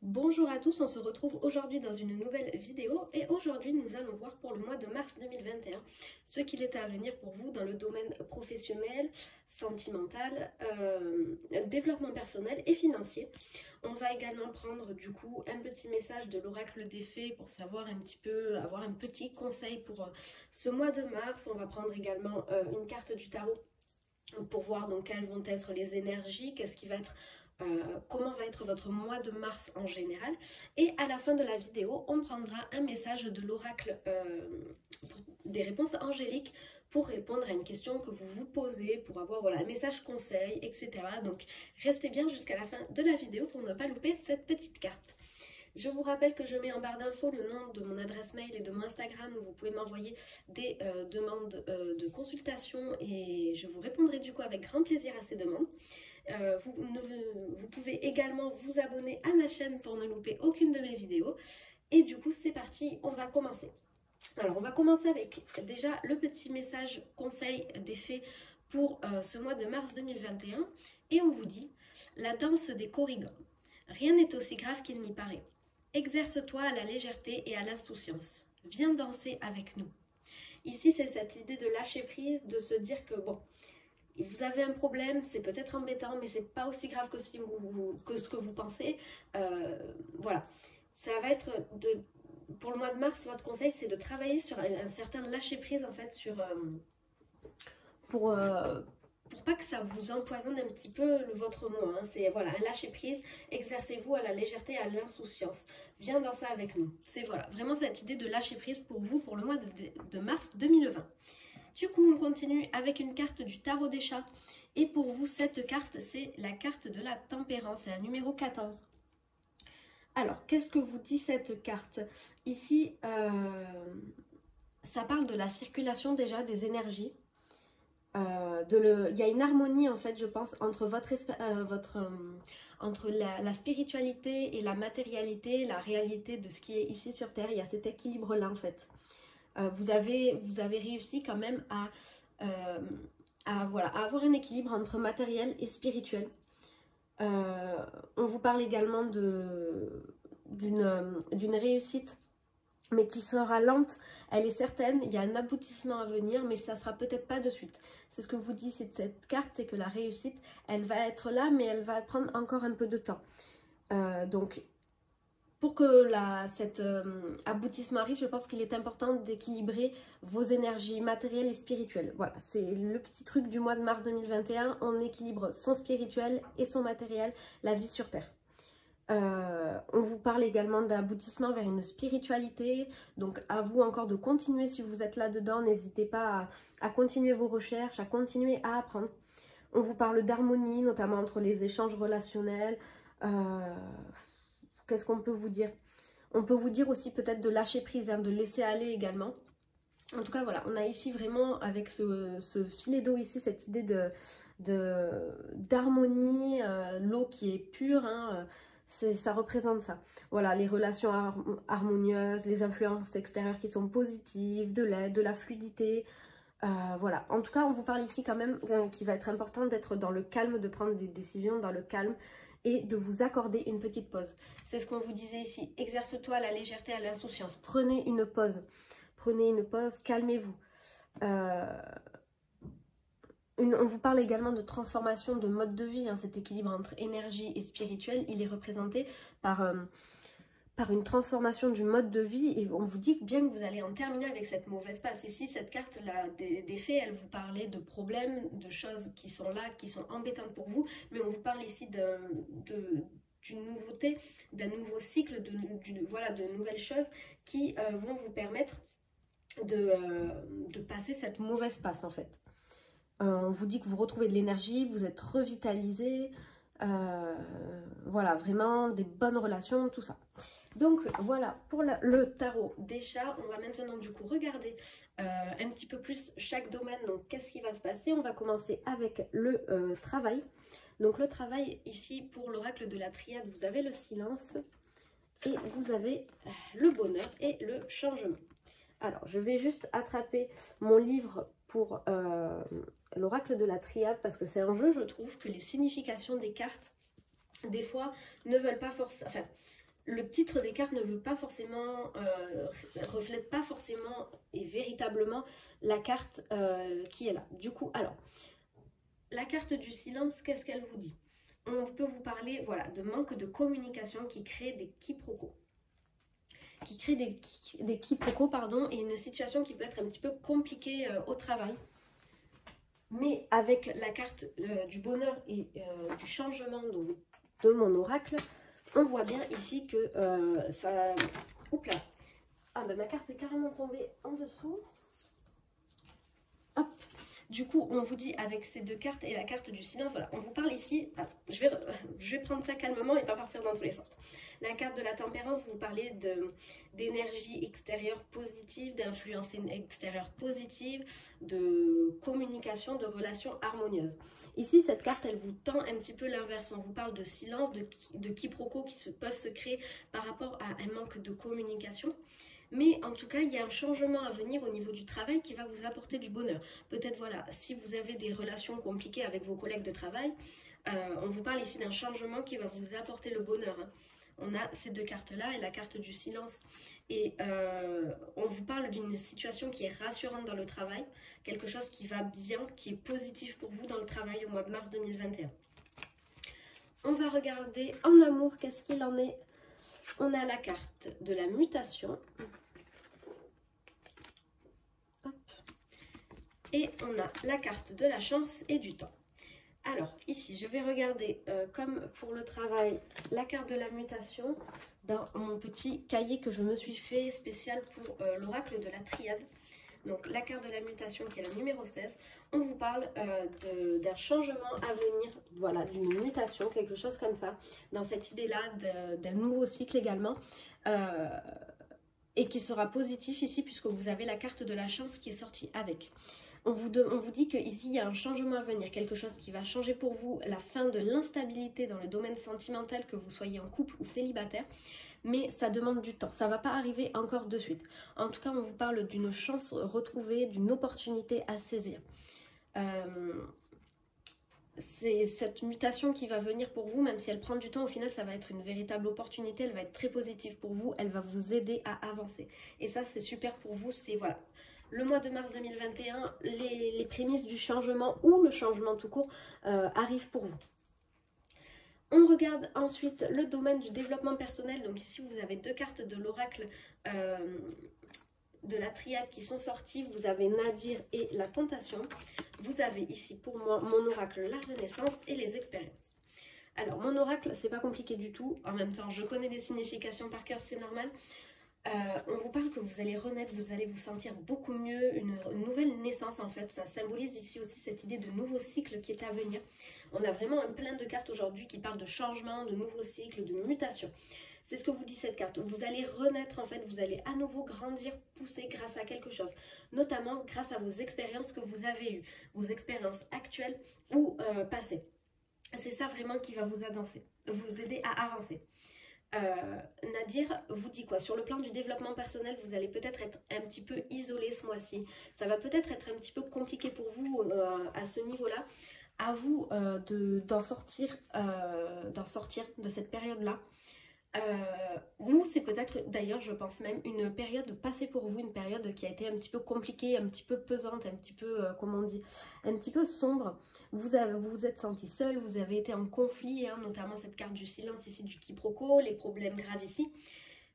Bonjour à tous, on se retrouve aujourd'hui dans une nouvelle vidéo et aujourd'hui nous allons voir pour le mois de mars 2021 ce qu'il est à venir pour vous dans le domaine professionnel, sentimental, développement personnel et financier. On va également prendre du coup un petit message de l'oracle des fées pour savoir un petit peu, avoir un petit conseil pour ce mois de mars. On va prendre également une carte du tarot pour voir donc quelles vont être les énergies, qu'est-ce qui va être comment va être votre mois de mars en général. Et à la fin de la vidéo, on prendra un message de l'oracle, des réponses angéliques pour répondre à une question que vous vous posez, pour avoir voilà, un message conseil, etc. Donc restez bien jusqu'à la fin de la vidéo pour ne pas louper cette petite carte. Je vous rappelle que je mets en barre d'infos le nom de mon adresse mail et de mon Instagram où vous pouvez m'envoyer des demandes de consultation et je vous répondrai du coup avec grand plaisir à ces demandes. Vous pouvez également vous abonner à ma chaîne pour ne louper aucune de mes vidéos. Et du coup, c'est parti, on va commencer. Alors, on va commencer avec déjà le petit message conseil des fées pour ce mois de mars 2021. Et on vous dit, la danse des corrigans. Rien n'est aussi grave qu'il n'y paraît. Exerce-toi à la légèreté et à l'insouciance. Viens danser avec nous. Ici, c'est cette idée de lâcher prise, de se dire que bon, vous avez un problème, c'est peut-être embêtant, mais c'est pas aussi grave que, ce que vous pensez. Voilà, ça va être pour le mois de mars, votre conseil, c'est de travailler sur un certain lâcher prise en fait, pour pas que ça vous empoisonne un petit peu votre mois. Hein. C'est voilà, un lâcher prise. Exercez-vous à la légèreté et à l'insouciance. Viens danser avec nous. C'est voilà, vraiment cette idée de lâcher prise pour vous pour le mois de mars 2020. Du coup, on continue avec une carte du tarot des chats. Et pour vous, cette carte, c'est la carte de la tempérance, c'est la numéro 14. Alors, qu'est-ce que vous dit cette carte? Ici, ça parle de la circulation déjà des énergies. Il y a une harmonie, en fait, je pense, entre entre la spiritualité et la matérialité, la réalité de ce qui est ici sur Terre. Il y a cet équilibre-là, en fait. Vous avez réussi quand même voilà, à avoir un équilibre entre matériel et spirituel. On vous parle également d'une réussite, mais qui sera lente. Elle est certaine, il y a un aboutissement à venir, mais ça sera peut-être pas de suite. C'est ce que vous dit cette carte, c'est que la réussite, elle va être là, mais elle va prendre encore un peu de temps. Donc, pour que cet aboutissement arrive, je pense qu'il est important d'équilibrer vos énergies matérielles et spirituelles. Voilà, c'est le petit truc du mois de mars 2021. On équilibre son spirituel et son matériel, la vie sur Terre. On vous parle également d'aboutissement vers une spiritualité. Donc à vous encore de continuer si vous êtes là-dedans. N'hésitez pas à continuer vos recherches, à continuer à apprendre. On vous parle d'harmonie, notamment entre les échanges relationnels. Qu'est-ce qu'on peut vous dire? On peut vous dire aussi peut-être de lâcher prise, hein, de laisser aller également. En tout cas, voilà, on a ici vraiment, avec ce filet d'eau ici, cette idée d'harmonie, l'eau qui est pure, hein, ça représente ça. Voilà, les relations harmonieuses, les influences extérieures qui sont positives, de l'aide, de la fluidité. Voilà, en tout cas, on vous parle ici quand même qu'il va être important d'être dans le calme, de prendre des décisions dans le calme, et de vous accorder une petite pause. C'est ce qu'on vous disait ici. Exerce-toi à la légèreté, à l'insouciance. Prenez une pause. Prenez une pause, calmez-vous. On vous parle également de transformation de mode de vie. Hein, cet équilibre entre énergie et spirituel, il est représenté par une transformation du mode de vie. Et on vous dit bien que vous allez en terminer avec cette mauvaise passe. Ici, cette carte-là des fées, elle vous parlait de problèmes, de choses qui sont là, qui sont embêtantes pour vous. Mais on vous parle ici d'une nouveauté, d'un nouveau cycle, voilà, de nouvelles choses qui vont vous permettre de passer cette mauvaise passe en fait. On vous dit que vous retrouvez de l'énergie, vous êtes revitalisé, voilà, vraiment des bonnes relations, tout ça. Donc voilà pour le tarot des chats. On va maintenant du coup regarder un petit peu plus chaque domaine. Donc qu'est-ce qui va se passer? On va commencer avec le travail. Donc le travail ici pour l'oracle de la triade, vous avez le silence et vous avez le bonheur et le changement. Alors je vais juste attraper mon livre pour l'oracle de la triade parce que c'est un jeu, je trouve que les significations des cartes des fois ne veulent pas forcément, enfin le titre des cartes ne veut pas forcément, reflète pas forcément et véritablement la carte qui est là. Du coup, alors, la carte du silence, qu'est-ce qu'elle vous dit? On peut vous parler, voilà, de manque de communication qui crée des quiproquos. Qui crée des quiproquos, pardon, et une situation qui peut être un petit peu compliquée au travail. Mais avec la carte du bonheur et du changement de mon oracle, on voit bien ici que ça... Oups là. Ah ben ma carte est carrément tombée en dessous. Hop. Du coup, on vous dit avec ces deux cartes et la carte du silence, voilà, on vous parle ici, je vais prendre ça calmement et pas partir dans tous les sens. La carte de la tempérance, vous parlez d'énergie extérieure positive, d'influence extérieure positive, de communication, de relations harmonieuses. Ici, cette carte, elle vous tend un petit peu l'inverse. On vous parle de silence, de quiproquos qui peuvent se créer par rapport à un manque de communication. Mais en tout cas, il y a un changement à venir au niveau du travail qui va vous apporter du bonheur. Peut-être, voilà, si vous avez des relations compliquées avec vos collègues de travail, on vous parle ici d'un changement qui va vous apporter le bonheur. Hein. On a ces deux cartes-là et la carte du silence. Et on vous parle d'une situation qui est rassurante dans le travail, quelque chose qui va bien, qui est positif pour vous dans le travail au mois de mars 2021. On va regarder en amour, qu'est-ce qu'il en est. On a la carte de la mutation. Hop. Et on a la carte de la chance et du temps. Alors, ici, je vais regarder, comme pour le travail, la carte de la mutation dans mon petit cahier que je me suis fait spécial pour l'oracle de la triade. Donc, la carte de la mutation qui est la numéro 16. On vous parle d'un changement à venir, voilà, d'une mutation, quelque chose comme ça, dans cette idée-là d'un nouveau cycle également. Et qui sera positif ici puisque vous avez la carte de la chance qui est sortie avec. On vous dit qu'ici, il y a un changement à venir, quelque chose qui va changer pour vous, la fin de l'instabilité dans le domaine sentimental, que vous soyez en couple ou célibataire, mais ça demande du temps, ça ne va pas arriver encore de suite. En tout cas, on vous parle d'une chance retrouvée, d'une opportunité à saisir. C'est cette mutation qui va venir pour vous, même si elle prend du temps, au final ça va être une véritable opportunité, elle va être très positive pour vous, elle va vous aider à avancer. Et ça c'est super pour vous, c'est voilà. Le mois de mars 2021, les prémices du changement ou le changement tout court arrivent pour vous. On regarde ensuite le domaine du développement personnel. Donc ici, vous avez deux cartes de l'oracle de la triade qui sont sorties. Vous avez Nadir et la tentation. Vous avez ici pour moi mon oracle, la renaissance et les expériences. Alors, mon oracle, c'est pas compliqué du tout. En même temps, je connais les significations par cœur, c'est normal. On vous parle que vous allez renaître, vous allez vous sentir beaucoup mieux, une nouvelle naissance en fait. Ça symbolise ici aussi cette idée de nouveau cycle qui est à venir. On a vraiment un plein de cartes aujourd'hui qui parlent de changement, de nouveau cycle, de mutation. C'est ce que vous dit cette carte. Vous allez renaître en fait, vous allez à nouveau grandir, pousser grâce à quelque chose. Notamment grâce à vos expériences que vous avez eues, vos expériences actuelles ou passées. C'est ça vraiment qui va vous aider à avancer. Nadir vous dit quoi? Sur le plan du développement personnel, vous allez peut-être être un petit peu isolé ce mois-ci. Ça va peut-être être un petit peu compliqué pour vous à ce niveau-là. À vous d'en sortir de cette période-là. Ou c'est peut-être d'ailleurs, je pense même, une période passée pour vous, une période qui a été un petit peu compliquée, un petit peu pesante, un petit peu, comment on dit, un petit peu sombre. Vous vous êtes senti seul, vous avez été en conflit, hein, notamment cette carte du silence ici, du quiproquo, les problèmes graves ici.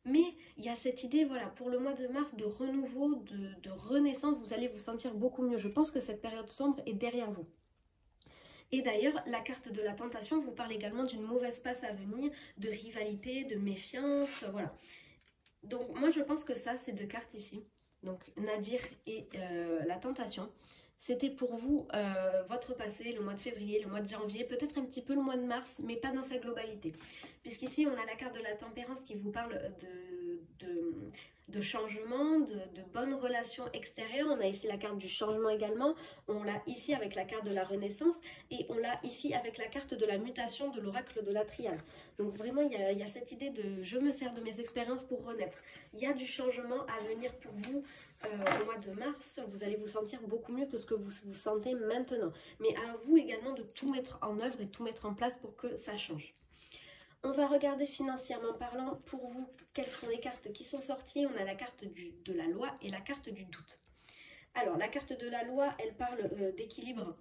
Mais il y a cette idée, voilà, pour le mois de mars, de renouveau, de renaissance, vous allez vous sentir beaucoup mieux. Je pense que cette période sombre est derrière vous. Et d'ailleurs, la carte de la tentation vous parle également d'une mauvaise passe à venir, de rivalité, de méfiance, voilà. Donc moi je pense que ça, ces deux cartes ici, donc Nadir et la tentation, c'était pour vous votre passé, le mois de février, le mois de janvier, peut-être un petit peu le mois de mars, mais pas dans sa globalité. Puisqu'ici on a la carte de la tempérance qui vous parle de changement, de bonnes relations extérieures. On a ici la carte du changement également, on l'a ici avec la carte de la renaissance et on l'a ici avec la carte de la mutation de l'oracle de la triade. Donc vraiment il y a cette idée de je me sers de mes expériences pour renaître. Il y a du changement à venir pour vous au mois de mars, vous allez vous sentir beaucoup mieux que ce que vous vous sentez maintenant. Mais à vous également de tout mettre en œuvre et tout mettre en place pour que ça change. On va regarder financièrement parlant pour vous quelles sont les cartes qui sont sorties. On a la carte de la loi et la carte du doute. Alors la carte de la loi, elle parle d'équilibre.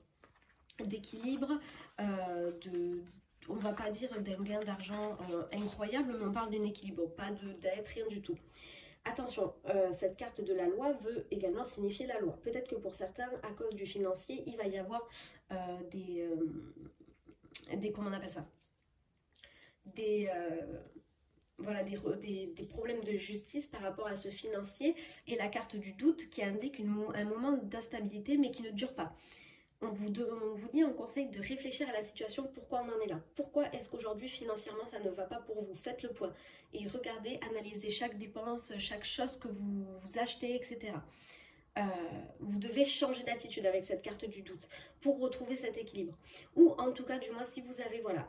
D'équilibre, on ne va pas dire d'un gain d'argent incroyable, mais on parle d'un équilibre, pas d'être rien du tout. Attention, cette carte de la loi veut également signifier la loi. Peut-être que pour certains, à cause du financier, il va y avoir comment on appelle ça, voilà, des problèmes de justice par rapport à ce financier, et la carte du doute qui indique un moment d'instabilité mais qui ne dure pas. On vous dit, on conseille de réfléchir à la situation, pourquoi on en est là. Pourquoi est-ce qu'aujourd'hui financièrement ça ne va pas pour vous? Faites le point et regardez, analysez chaque dépense, chaque chose que vous achetez, etc. Vous devez changer d'attitude avec cette carte du doute pour retrouver cet équilibre. Ou en tout cas, du moins, si vous avez voilà,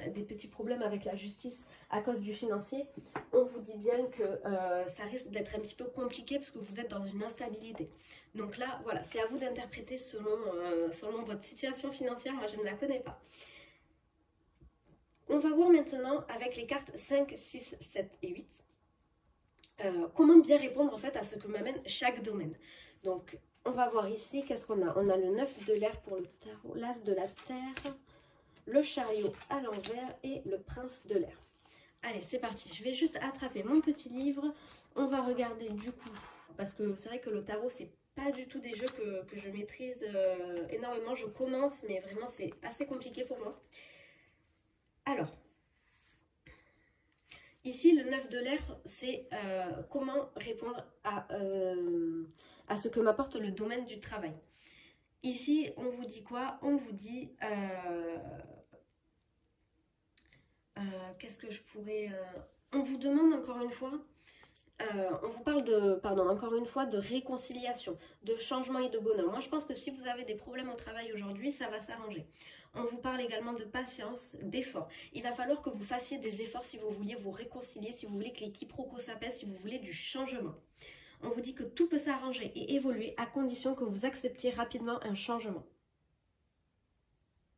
des petits problèmes avec la justice à cause du financier, on vous dit bien que ça risque d'être un petit peu compliqué parce que vous êtes dans une instabilité. Donc là, voilà, c'est à vous d'interpréter selon votre situation financière. Moi, je ne la connais pas. On va voir maintenant avec les cartes 5, 6, 7 et 8 comment bien répondre en fait à ce que m'amène chaque domaine. Donc, on va voir ici, qu'est-ce qu'on a? On a le 9 de l'air pour le tarot, l'as de la terre, le chariot à l'envers et le prince de l'air. Allez, c'est parti. Je vais juste attraper mon petit livre. On va regarder du coup, parce que c'est vrai que le tarot, c'est pas du tout des jeux que je maîtrise énormément. Je commence, mais vraiment, c'est assez compliqué pour moi. Alors, ici, le 9 de l'air, c'est comment répondre à ce que m'apporte le domaine du travail. Ici, on vous dit quoi? On vous dit... qu'est-ce que je pourrais... on vous demande encore une fois... on vous parle encore une fois, de réconciliation, de changement et de bonheur. Moi, je pense que si vous avez des problèmes au travail aujourd'hui, ça va s'arranger. On vous parle également de patience, d'effort. Il va falloir que vous fassiez des efforts si vous vouliez vous réconcilier, si vous voulez que les quiproquos s'apaisent, si vous voulez du changement. On vous dit que tout peut s'arranger et évoluer à condition que vous acceptiez rapidement un changement.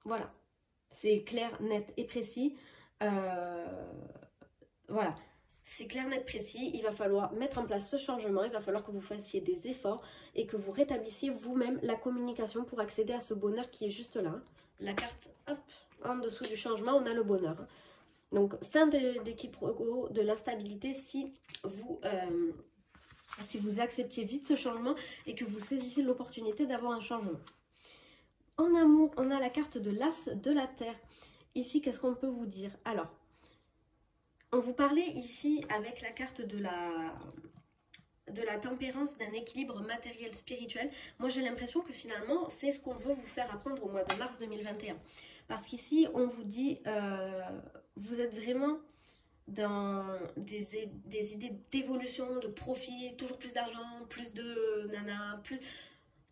Voilà. C'est clair, net et précis. Voilà. C'est clair, net, précis. Il va falloir mettre en place ce changement. Il va falloir que vous fassiez des efforts et que vous rétablissiez vous-même la communication pour accéder à ce bonheur qui est juste là. La carte, hop, en dessous du changement, on a le bonheur. Donc, fin des quiproquos, de l'instabilité si vous acceptiez vite ce changement et que vous saisissez l'opportunité d'avoir un changement. En amour, on a la carte de l'as de la terre. Ici, qu'est-ce qu'on peut vous dire? Alors, on vous parlait ici avec la carte de la tempérance, d'un équilibre matériel spirituel. Moi, j'ai l'impression que finalement, c'est ce qu'on veut vous faire apprendre au mois de mars 2021. Parce qu'ici, on vous dit, vous êtes vraiment dans des idées d'évolution, de profit, toujours plus d'argent, plus de nana,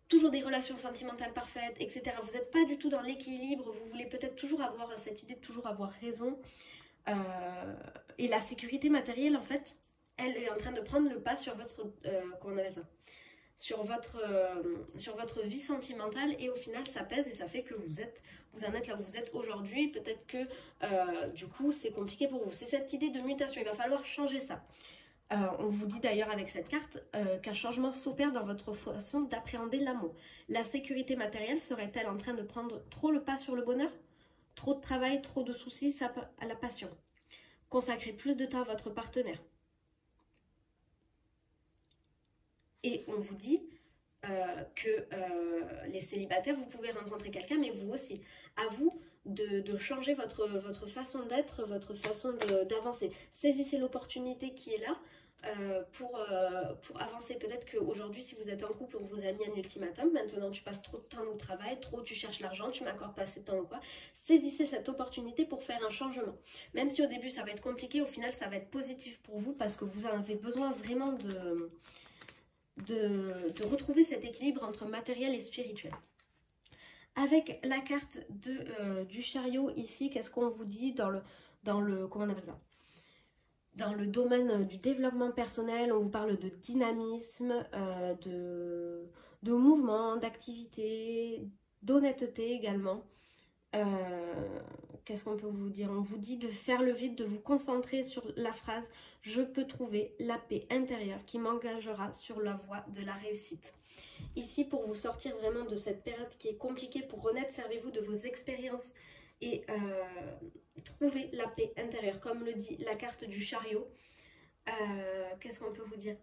toujours des relations sentimentales parfaites, etc. Vous n'êtes pas du tout dans l'équilibre, vous voulez peut-être toujours avoir cette idée de toujours avoir raison. Et la sécurité matérielle, en fait, elle est en train de prendre le pas sur votre, comment on appelle ça, sur votre vie sentimentale, et au final ça pèse et ça fait que vous en êtes là où vous êtes aujourd'hui. Peut-être que du coup c'est compliqué pour vous. C'est cette idée de mutation, il va falloir changer ça. On vous dit d'ailleurs avec cette carte qu'un changement s'opère dans votre façon d'appréhender l'amour. La sécurité matérielle serait-elle en train de prendre trop le pas sur le bonheur? Trop de travail, trop de soucis à la passion. Consacrez plus de temps à votre partenaire. Et on vous dit que les célibataires, vous pouvez rencontrer quelqu'un, mais vous aussi. À vous de changer votre façon d'être, votre façon d'avancer. Saisissez l'opportunité qui est là pour avancer. Peut-être qu'aujourd'hui, si vous êtes en couple, on vous a mis un ultimatum. Maintenant, tu passes trop de temps au travail, tu cherches l'argent, tu m'accordes pas assez de temps ou quoi. Saisissez cette opportunité pour faire un changement. Même si au début, ça va être compliqué, au final, ça va être positif pour vous parce que vous en avez besoin vraiment de retrouver cet équilibre entre matériel et spirituel. Avec la carte du chariot ici, qu'est-ce qu'on vous dit dans le comment on appelle ça, dans le domaine du développement personnel? On vous parle de dynamisme, de mouvement, d'activité, d'honnêteté également. Qu'est-ce qu'on peut vous dire? On vous dit de faire le vide, de vous concentrer sur la phrase « Je peux trouver la paix intérieure qui m'engagera sur la voie de la réussite ». Ici, pour vous sortir vraiment de cette période qui est compliquée, pour renaître, servez-vous de vos expériences et trouver la paix intérieure. Comme le dit la carte du chariot, qu'est-ce qu'on peut vous dire?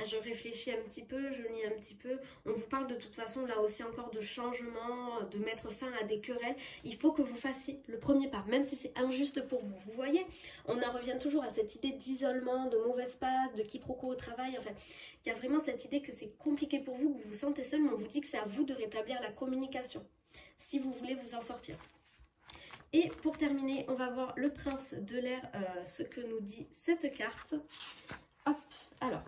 Je réfléchis un petit peu, je lis un petit peu. On vous parle de toute façon là aussi encore de changement, de mettre fin à des querelles. Il faut que vous fassiez le premier pas, même si c'est injuste pour vous. Vous voyez, on en revient toujours à cette idée d'isolement, de mauvaise passe, de quiproquo au travail. Enfin, il y a vraiment cette idée que c'est compliqué pour vous, que vous vous sentez seul, mais on vous dit que c'est à vous de rétablir la communication, si vous voulez vous en sortir. Et pour terminer, on va voir le prince de l'air, ce que nous dit cette carte. Hop, alors...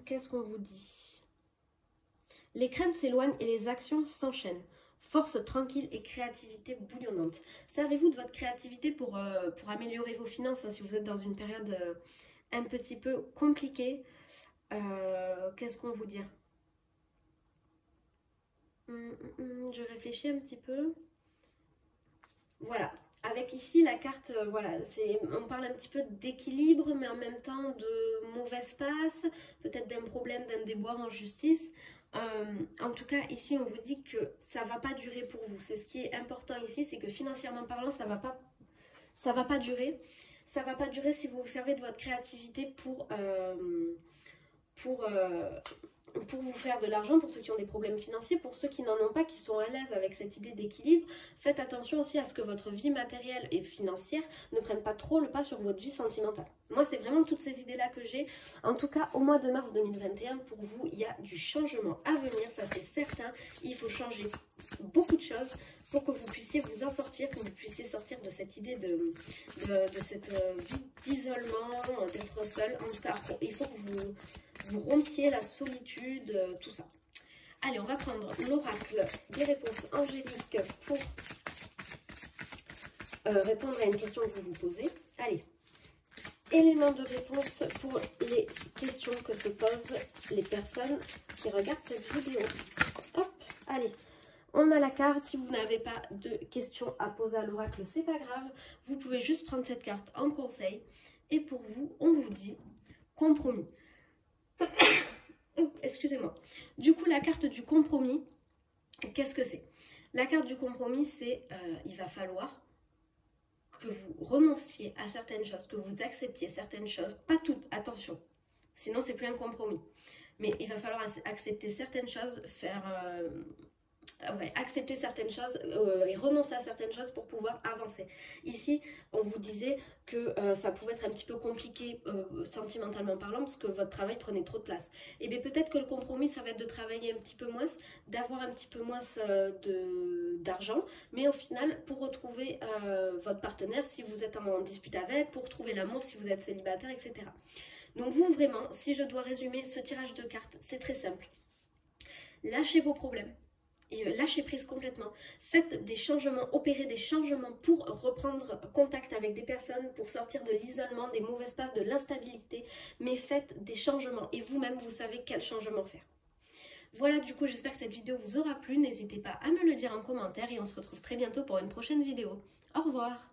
Qu'est-ce qu'on vous dit? Les craintes s'éloignent et les actions s'enchaînent. Force tranquille et créativité bouillonnante. Servez-vous de votre créativité pour améliorer vos finances, hein, si vous êtes dans une période un petit peu compliquée. Qu'est-ce qu'on vous dit? Je réfléchis un petit peu. Voilà. Avec ici la carte, voilà, on parle un petit peu d'équilibre, mais en même temps de mauvaise passe, peut-être d'un problème, d'un déboire en justice. En tout cas, ici, on vous dit que ça ne va pas durer pour vous. C'est ce qui est important ici, c'est que financièrement parlant, ça va pas durer. Ça va pas durer si vous vous servez de votre créativité pour vous faire de l'argent, pour ceux qui ont des problèmes financiers, pour ceux qui n'en ont pas, qui sont à l'aise avec cette idée d'équilibre. Faites attention aussi à ce que votre vie matérielle et financière ne prenne pas trop le pas sur votre vie sentimentale. Moi, c'est vraiment toutes ces idées-là que j'ai. En tout cas, au mois de mars 2021, pour vous, il y a du changement à venir, ça c'est certain. Il faut changer beaucoup de choses pour que vous puissiez vous en sortir, que vous puissiez sortir de cette idée de cette vie d'isolement, d'être seul. En tout cas, il faut que vous rompiez la solitude, tout ça. Allez, on va prendre l'oracle des réponses angéliques pour répondre à une question que vous vous posez. Allez, éléments de réponse pour les questions que se posent les personnes qui regardent cette vidéo. Hop, allez. On a la carte, si vous n'avez pas de questions à poser à l'oracle, c'est pas grave. Vous pouvez juste prendre cette carte en conseil. Et pour vous, on vous dit compromis. Excusez-moi. Du coup, la carte du compromis, qu'est-ce que c'est? La carte du compromis, c'est il va falloir que vous renonciez à certaines choses, que vous acceptiez certaines choses, pas toutes, attention. Sinon, c'est plus un compromis. Mais il va falloir accepter certaines choses, accepter certaines choses et renoncer à certaines choses pour pouvoir avancer. Ici, on vous disait que ça pouvait être un petit peu compliqué sentimentalement parlant parce que votre travail prenait trop de place. Et bien peut-être que le compromis, ça va être de travailler un petit peu moins, d'avoir un petit peu moins d'argent, mais au final, pour retrouver votre partenaire si vous êtes en dispute avec, pour trouver l'amour si vous êtes célibataire, etc. Donc vous, vraiment, si je dois résumer ce tirage de cartes, c'est très simple. Lâchez vos problèmes. Et lâchez prise complètement. Faites des changements, opérez des changements pour reprendre contact avec des personnes, pour sortir de l'isolement, des mauvaises passes, de l'instabilité. Mais faites des changements et vous-même, vous savez quel changement faire. Voilà, du coup, j'espère que cette vidéo vous aura plu. N'hésitez pas à me le dire en commentaire et on se retrouve très bientôt pour une prochaine vidéo. Au revoir!